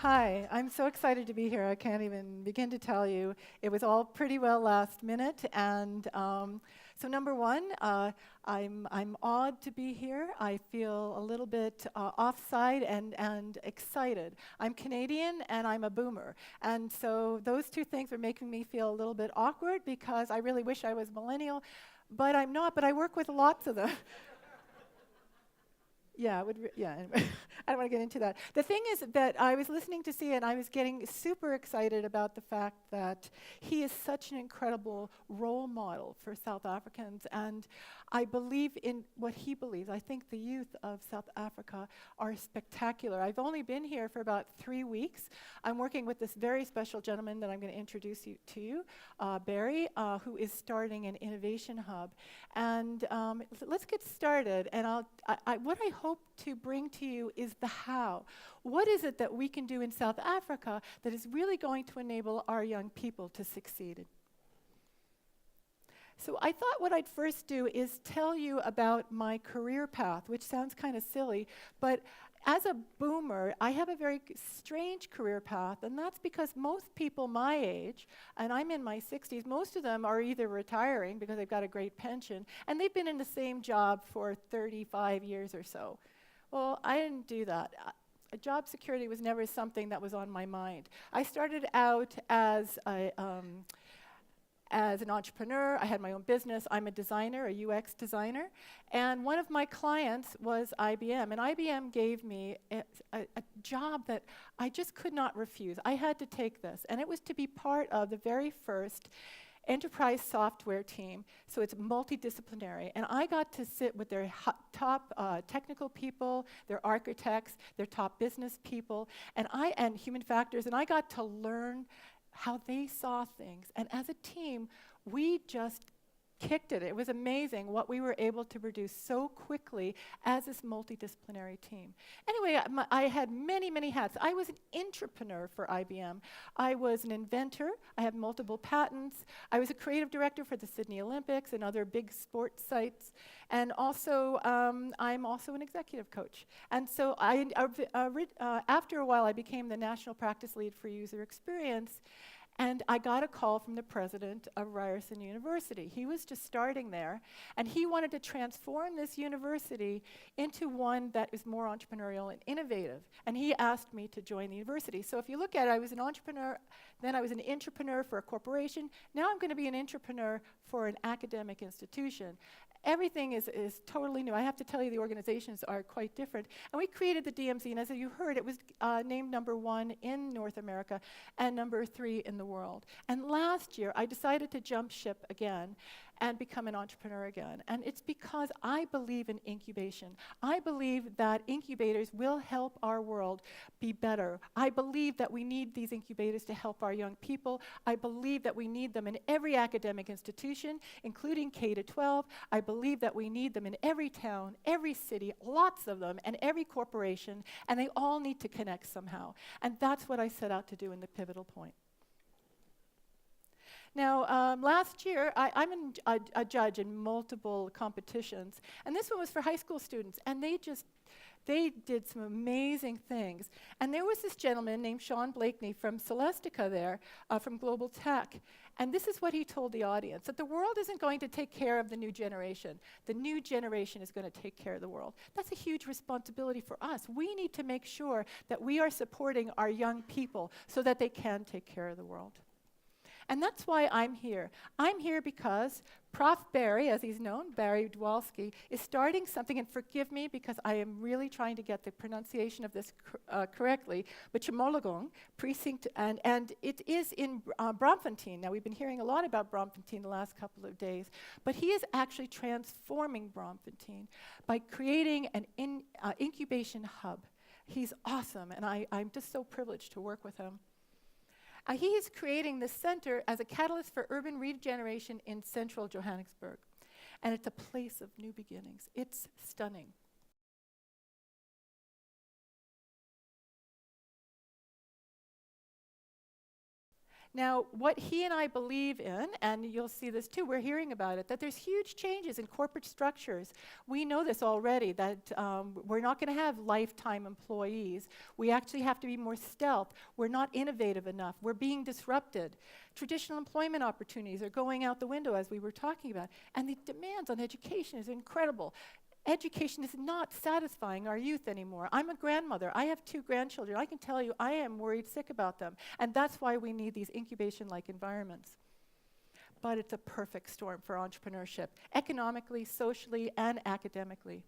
Hi, I'm so excited to be here. I can't even begin to tell you. It was all pretty well last minute, and so number one, I'm awed to be here. I feel a little bit offside and excited. I'm Canadian and I'm a boomer, and so those two things are making me feel a little bit awkward because I really wish I was millennial, but I'm not. But I work with lots of them. Yeah, anyway, I don't want to get into that. The thing is that I was listening to C and I was getting super excited about the fact that he is such an incredible role model for South Africans, and I believe in what he believes. I think the youth of South Africa are spectacular. I've only been here for about 3 weeks. I'm working with this very special gentleman that I'm going to introduce you to, Barry, who is starting an innovation hub. And let's get started, and what I hope to bring to you is the how. What is it that we can do in South Africa that is really going to enable our young people to succeed? So I thought what I'd first do is tell you about my career path, which sounds kind of silly, but as a boomer, I have a very strange career path, and that's because most people my age, and I'm in my 60s, most of them are either retiring because they've got a great pension, and they've been in the same job for 35 years or so. Well, I didn't do that. Job security was never something that was on my mind. I started out as an entrepreneur. I had my own business. I'm a designer, a UX designer, and one of my clients was IBM, and IBM gave me a job that I just could not refuse. I had to take this, and it was to be part of the very first enterprise software team, so it's multidisciplinary, and I got to sit with their top technical people, their architects, their top business people, and human factors, and I got to learn how they saw things. And as a team, we just kicked it. It was amazing what we were able to produce so quickly as this multidisciplinary team. Anyway, I had many, many hats. I was an entrepreneur for IBM. I was an inventor. I have multiple patents. I was a creative director for the Sydney Olympics and other big sports sites. And also, I'm also an executive coach. And so after a while, I became the national practice lead for user experience. And I got a call from the president of Ryerson University. He was just starting there, and he wanted to transform this university into one that is more entrepreneurial and innovative. And he asked me to join the university. So if you look at it, I was an entrepreneur, then I was an intrapreneur for a corporation. Now I'm going to be an intrapreneur for an academic institution. Everything is totally new. I have to tell you, the organizations are quite different. And we created the DMZ, and as you heard, it was named #1 in North America and #3 in the world. And last year, I decided to jump ship again and become an entrepreneur again. And it's because I believe in incubation. I believe that incubators will help our world be better. I believe that we need these incubators to help our young people. I believe that we need them in every academic institution, including K-12. I believe that we need them in every town, every city, lots of them, and every corporation, and they all need to connect somehow. And that's what I set out to do in the pivotal point. Now, last year, I'm a judge in multiple competitions, and this one was for high school students, and they did some amazing things. And there was this gentleman named Sean Blakeney from Celestica there, from Global Tech, and this is what he told the audience, that the world isn't going to take care of the new generation. The new generation is going to take care of the world. That's a huge responsibility for us. We need to make sure that we are supporting our young people so that they can take care of the world. And that's why I'm here. I'm here because Prof. Barry, as he's known, Barry Dwalski, is starting something, and forgive me because I am really trying to get the pronunciation of this correctly, but Chimologong precinct, and it is in Braamfontein. Now, we've been hearing a lot about Braamfontein the last couple of days, but he is actually transforming Braamfontein by creating an incubation hub. He's awesome, and I'm just so privileged to work with him. He is creating this center as a catalyst for urban regeneration in central Johannesburg. And it's a place of new beginnings. It's stunning. Now, what he and I believe in, and you'll see this too, we're hearing about it, that there's huge changes in corporate structures. We know this already, that we're not going to have lifetime employees. We actually have to be more stealth. We're not innovative enough. We're being disrupted. Traditional employment opportunities are going out the window, as we were talking about. And the demands on education is incredible. Education is not satisfying our youth anymore. I'm a grandmother. I have 2 grandchildren. I can tell you I am worried sick about them. And that's why we need these incubation-like environments. But it's a perfect storm for entrepreneurship, economically, socially, and academically.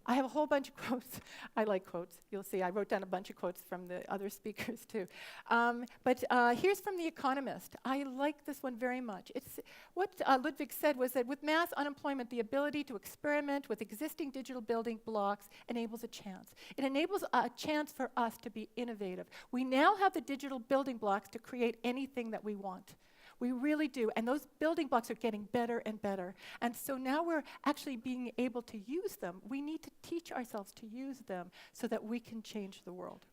I have a whole bunch of quotes. I like quotes. You'll see I wrote down a bunch of quotes from the other speakers too. But here's from The Economist. I like this one very much. It's what Ludwig said was that with mass unemployment, the ability to experiment with existing digital building blocks enables a chance. It enables a chance for us to be innovative. We now have the digital building blocks to create anything that we want. We really do, and those building blocks are getting better and better. And so now we're actually being able to use them. We need to teach ourselves to use them so that we can change the world.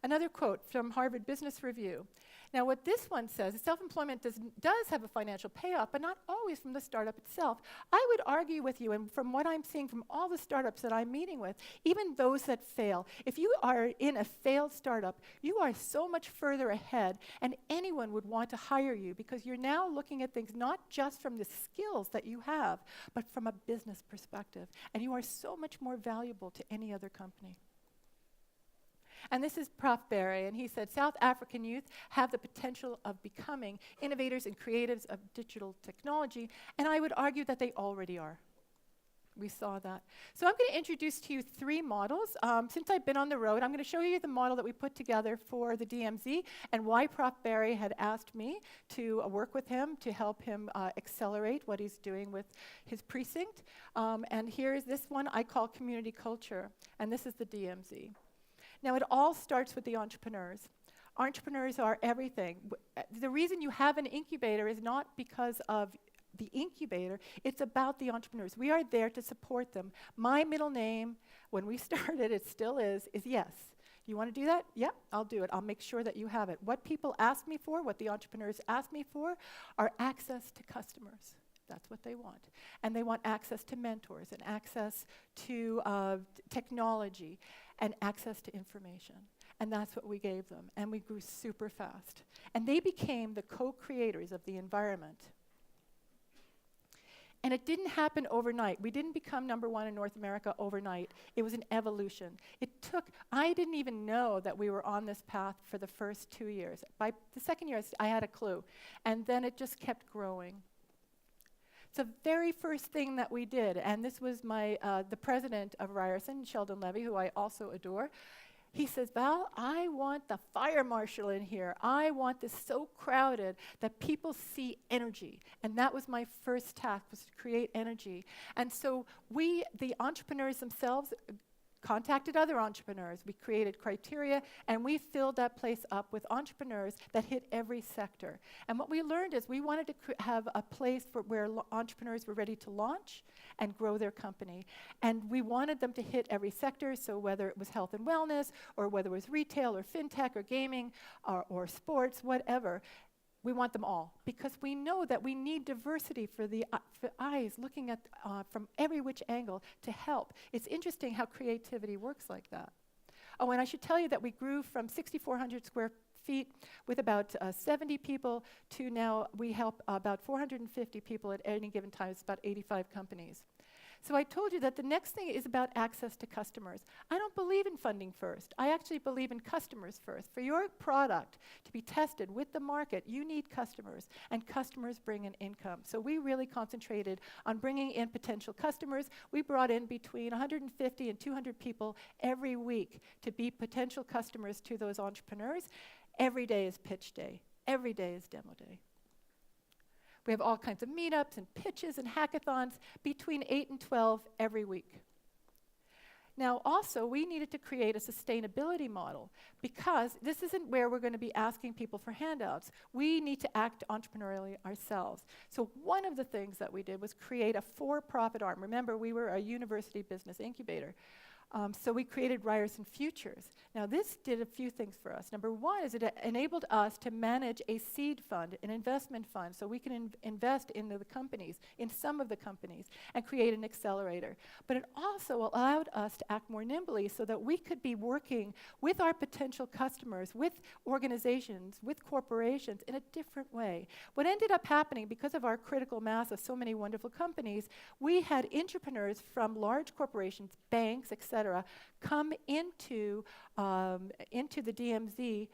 Another quote from Harvard Business Review. Now what this one says is self-employment does have a financial payoff, but not always from the startup itself. I would argue with you, and from what I'm seeing from all the startups that I'm meeting with, even those that fail, if you are in a failed startup, you are so much further ahead, and anyone would want to hire you because you're now looking at things not just from the skills that you have, but from a business perspective, and you are so much more valuable to any other company. And this is Prof. Barry, and he said, South African youth have the potential of becoming innovators and creatives of digital technology, and I would argue that they already are. We saw that. So I'm going to introduce to you 3 models. Since I've been on the road, I'm going to show you the model that we put together for the DMZ and why Prof. Barry had asked me to work with him to help him accelerate what he's doing with his precinct. And here's this one I call community culture, and this is the DMZ. Now, it all starts with the entrepreneurs. Entrepreneurs are everything. The reason you have an incubator is not because of the incubator, it's about the entrepreneurs. We are there to support them. My middle name, when we started, it still is Yes. You want to do that? Yep, I'll do it. I'll make sure that you have it. What people ask me for, what the entrepreneurs ask me for, are access to customers. That's what they want. And they want access to mentors and access to technology and access to information. And that's what we gave them. And we grew super fast. And they became the co-creators of the environment. And it didn't happen overnight. We didn't become #1 in North America overnight. It was an evolution. I didn't even know that we were on this path for the first 2 years. By the second year, I had a clue. And then it just kept growing. The very first thing that we did, and this was the president of Ryerson, Sheldon Levy, who I also adore, he says, Val, I want the fire marshal in here. I want this so crowded that people see energy. And that was my first task, was to create energy. And so the entrepreneurs themselves, contacted other entrepreneurs. We created criteria, and we filled that place up with entrepreneurs that hit every sector. And what we learned is we wanted to have a place where entrepreneurs were ready to launch and grow their company. And we wanted them to hit every sector, so whether it was health and wellness, or whether it was retail, or fintech, or gaming, or sports, whatever. We want them all, because we know that we need diversity for eyes looking at from every which angle to help. It's interesting how creativity works like that. Oh, and I should tell you that we grew from 6,400 square feet with about 70 people to now we help about 450 people at any given time. It's about 85 companies. So I told you that the next thing is about access to customers. I don't believe in funding first. I actually believe in customers first. For your product to be tested with the market, you need customers, and customers bring in income. So we really concentrated on bringing in potential customers. We brought in between 150 and 200 people every week to be potential customers to those entrepreneurs. Every day is pitch day. Every day is demo day. We have all kinds of meetups and pitches and hackathons between 8 and 12 every week. Now also, we needed to create a sustainability model, because this isn't where we're going to be asking people for handouts. We need to act entrepreneurially ourselves. So one of the things that we did was create a for-profit arm. Remember, we were a university business incubator. So we created Ryerson Futures. Now this did a few things for us. Number one is it enabled us to manage a seed fund, an investment fund, so we can invest into the companies, in some of the companies, and create an accelerator. But it also allowed us to act more nimbly so that we could be working with our potential customers, with organizations, with corporations in a different way. What ended up happening, because of our critical mass of so many wonderful companies, we had entrepreneurs from large corporations, banks, etc., come into the DMZ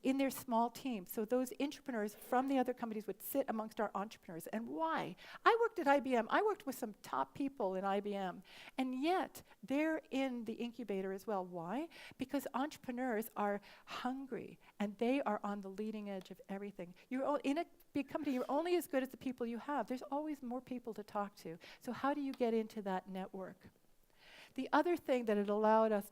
in their small teams. So those entrepreneurs from the other companies would sit amongst our entrepreneurs. And why? I worked at IBM. I worked with some top people in IBM. And yet, they're in the incubator as well. Why? Because entrepreneurs are hungry, and they are on the leading edge of everything. In a big company, you're only as good as the people you have. There's always more people to talk to. So how do you get into that network? The other thing that it allowed us,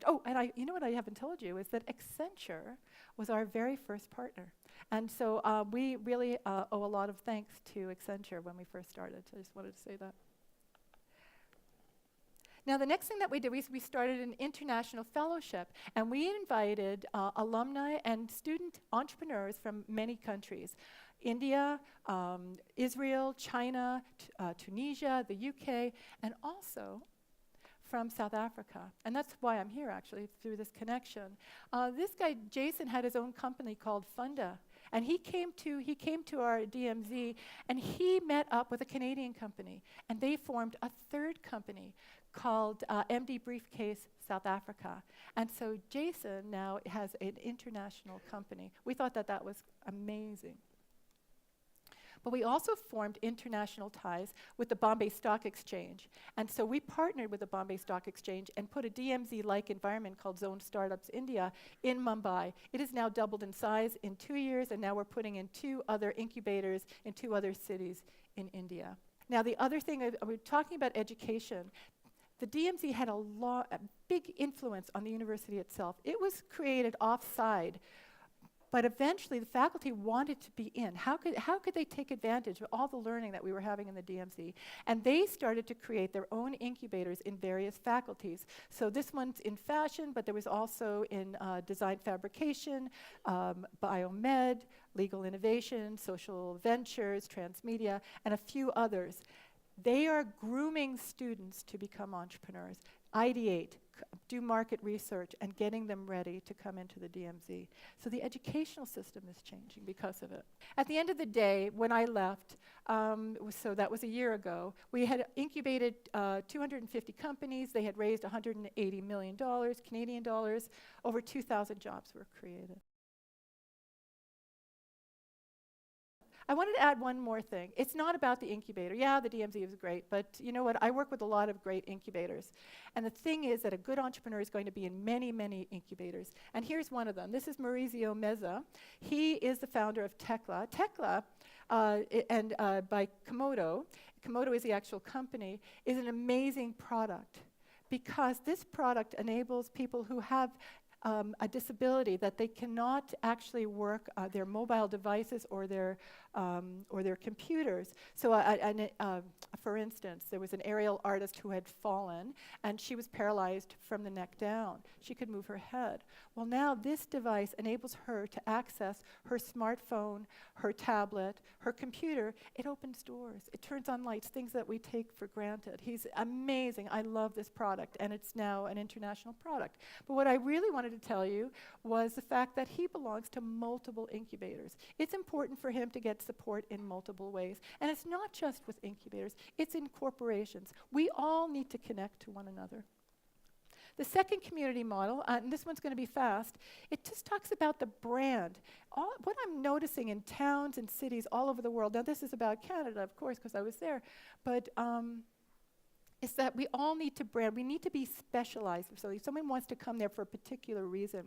you know what I haven't told you, is that Accenture was our very first partner. And so we really owe a lot of thanks to Accenture when we first started. So I just wanted to say that. Now, the next thing that we did, we started an international fellowship, and we invited alumni and student entrepreneurs from many countries. India, Israel, China, Tunisia, the UK, and also from South Africa. And that's why I'm here, actually, through this connection. This guy, Jason, had his own company called Funda. And he came to our DMZ, and he met up with a Canadian company. And they formed a third company called MD Briefcase South Africa. And so Jason now has an international company. We thought that that was amazing. But we also formed international ties with the Bombay Stock Exchange. And so we partnered with the Bombay Stock Exchange and put a DMZ-like environment called Zone Startups India in Mumbai. It has now doubled in size in 2 years, and now we're putting in 2 other incubators in 2 other cities in India. Now, the other thing, we're talking about education. The DMZ had a big influence on the university itself. It was created off-site. But eventually, the faculty wanted to be in. How could they take advantage of all the learning that we were having in the DMZ? And they started to create their own incubators in various faculties. So this one's in fashion, but there was also in design fabrication, biomed, legal innovation, social ventures, transmedia, and a few others. They are grooming students to become entrepreneurs, ideate, do market research, and getting them ready to come into the DMZ. So the educational system is changing because of it. At the end of the day, when I left, so that was a year ago, we had incubated 250 companies. They had raised $180 million, Canadian dollars. Over 2,000 jobs were created. I wanted to add one more thing. It's not about the incubator. Yeah, the DMZ is great, but you know what? I work with a lot of great incubators. And the thing is that a good entrepreneur is going to be in many, many incubators. And here's one of them. This is Maurizio Mezza. He is the founder of Tekla. Tekla, by Komodo, Komodo is the actual company, is an amazing product because this product enables people who have a disability that they cannot actually work their mobile devices or their computers. So for instance, there was an aerial artist who had fallen, and she was paralyzed from the neck down. She could move her head. Well, now this device enables her to access her smartphone, her tablet, her computer. It opens doors. It turns on lights, things that we take for granted. He's amazing. I love this product, and it's now an international product. But what I really wanted to tell you was the fact that he belongs to multiple incubators. It's important for him to get support in multiple ways. And it's not just with incubators, it's in corporations. We all need to connect to one another. The second community model, and this one's going to be fast, it just talks about the brand. What I'm noticing in towns and cities all over the world, now this is about Canada, of course, because I was there, but is that we all need to brand. We need to be specialized. So if someone wants to come there for a particular reason.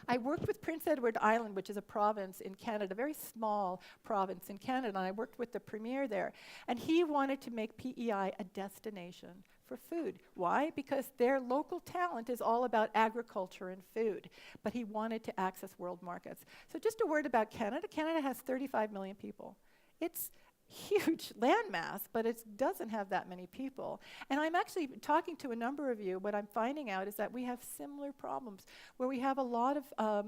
I worked with Prince Edward Island, which is a province in Canada, a very small province in Canada, and I worked with the premier there. And he wanted to make PEI a destination for food. Why? Because their local talent is all about agriculture and food, but he wanted to access world markets. So just a word about Canada. Canada has 35 million people. It's huge landmass, but it doesn't have that many people. And I'm actually talking to a number of you. What I'm finding out is that we have similar problems where we have a lot of,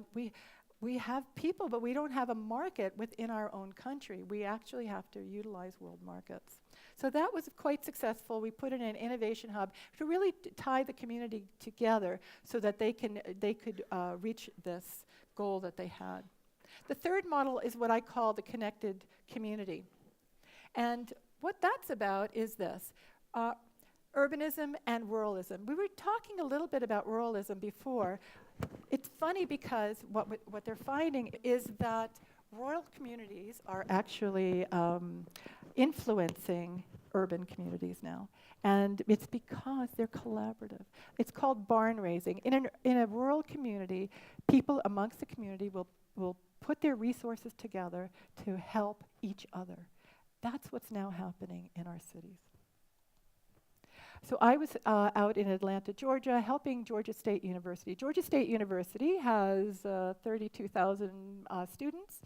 we have people, but we don't have a market within our own country. We actually have to utilize world markets. So that was quite successful. We put in an innovation hub to really tie the community together so that they could reach this goal that they had. The third model is what I call the connected community. And what that's about is this, urbanism and ruralism. We were talking a little bit about ruralism before. It's funny because what they're finding is that rural communities are actually influencing urban communities now. And it's because they're collaborative. It's called barn raising. In a rural community, people amongst the community will put their resources together to help each other. That's what's now happening in our cities. So I was out in Atlanta, Georgia, helping Georgia State University. Georgia State University has 32,000 students.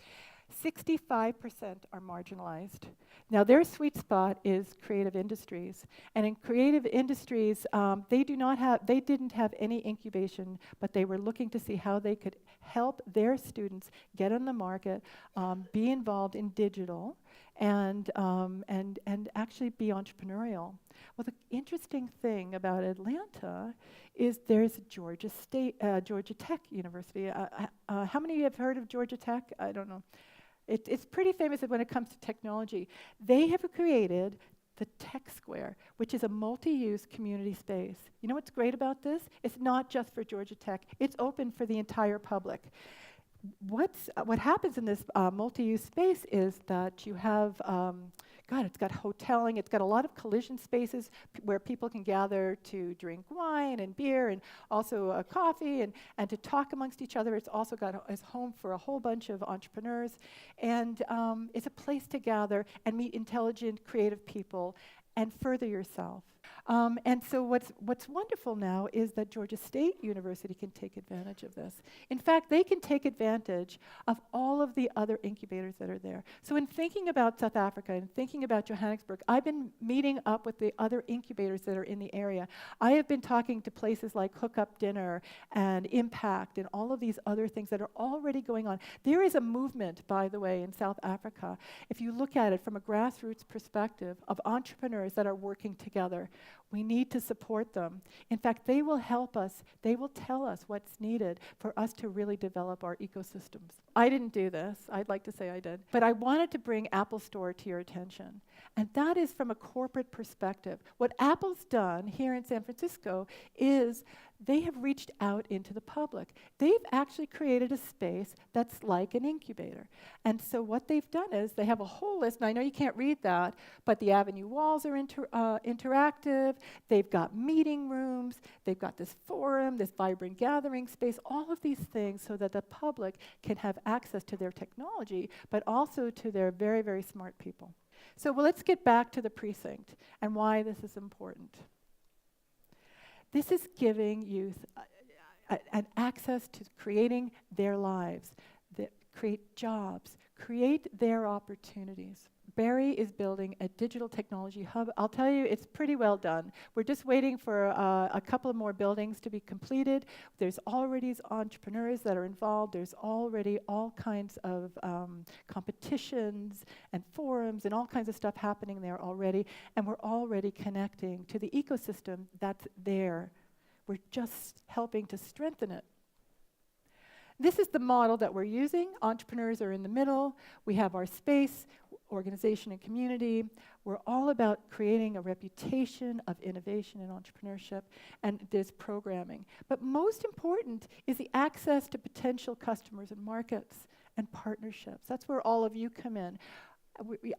65% are marginalized. Now their sweet spot is creative industries. And in creative industries, they didn't have any incubation, but they were looking to see how they could help their students get on the market, be involved in digital, and actually be entrepreneurial. Well, the interesting thing about Atlanta is there's Georgia Tech University. How many of you have heard of Georgia Tech? I don't know. It's pretty famous when it comes to technology. They have created the Tech Square, which is a multi-use community space. You know what's great about this? It's not just for Georgia Tech. It's open for the entire public. What happens in this multi-use space is that you have, it's got hoteling, it's got a lot of collision spaces where people can gather to drink wine and beer and also coffee and to talk amongst each other. It's also got as home for a whole bunch of entrepreneurs. And it's a place to gather and meet intelligent, creative people and further yourself. And so what's wonderful now is that Georgia State University can take advantage of this. In fact, they can take advantage of all of the other incubators that are there. So in thinking about South Africa and thinking about Johannesburg, I've been meeting up with the other incubators that are in the area. I have been talking to places like Hook Up Dinner and Impact and all of these other things that are already going on. There is a movement, by the way, in South Africa, if you look at it from a grassroots perspective, of entrepreneurs that are working together. We need to support them. In fact, they will help us. They will tell us what's needed for us to really develop our ecosystems. I didn't do this. I'd like to say I did. But I wanted to bring Apple Store to your attention. And that is from a corporate perspective. What Apple's done here in San Francisco is they have reached out into the public. They've actually created a space that's like an incubator. And so what they've done is they have a whole list, and I know you can't read that, but the Avenue walls are interactive. They've got meeting rooms. They've got this forum, this vibrant gathering space, all of these things so that the public can have access to their technology, but also to their very, very smart people. So let's get back to the precinct and why this is important. This is giving youth an access to creating their lives, create jobs, create their opportunities. Barry is building a digital technology hub. I'll tell you, it's pretty well done. We're just waiting for a couple of more buildings to be completed. There's already entrepreneurs that are involved. There's already all kinds of competitions and forums and all kinds of stuff happening there already. And we're already connecting to the ecosystem that's there. We're just helping to strengthen it. This is the model that we're using. Entrepreneurs are in the middle. We have our space, organization and community. We're all about creating a reputation of innovation and entrepreneurship, and there's programming. But most important is the access to potential customers and markets and partnerships. That's where all of you come in.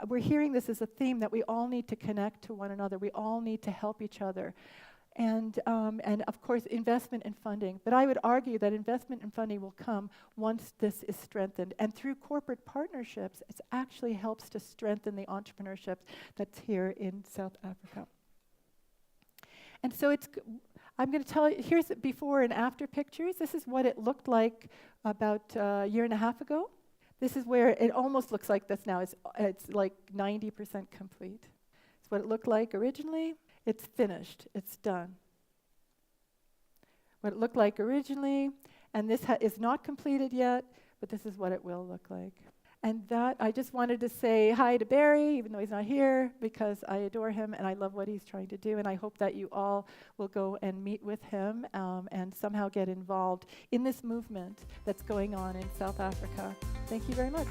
We're hearing this as a theme that we all need to connect to one another. We all need to help each other. And of course, investment and funding. But I would argue that investment and funding will come once this is strengthened. And through corporate partnerships, it actually helps to strengthen the entrepreneurship that's here in South Africa. And so I'm going to tell you, here's before and after pictures. This is what it looked like about a year and a half ago. This is where it almost looks like this now. It's like 90% complete. It's what it looked like originally. It's finished. It's done. What it looked like originally, and this is not completed yet, but this is what it will look like. And that, I just wanted to say hi to Barry, even though he's not here, because I adore him and I love what he's trying to do. And I hope that you all will go and meet with him and somehow get involved in this movement that's going on in South Africa. Thank you very much.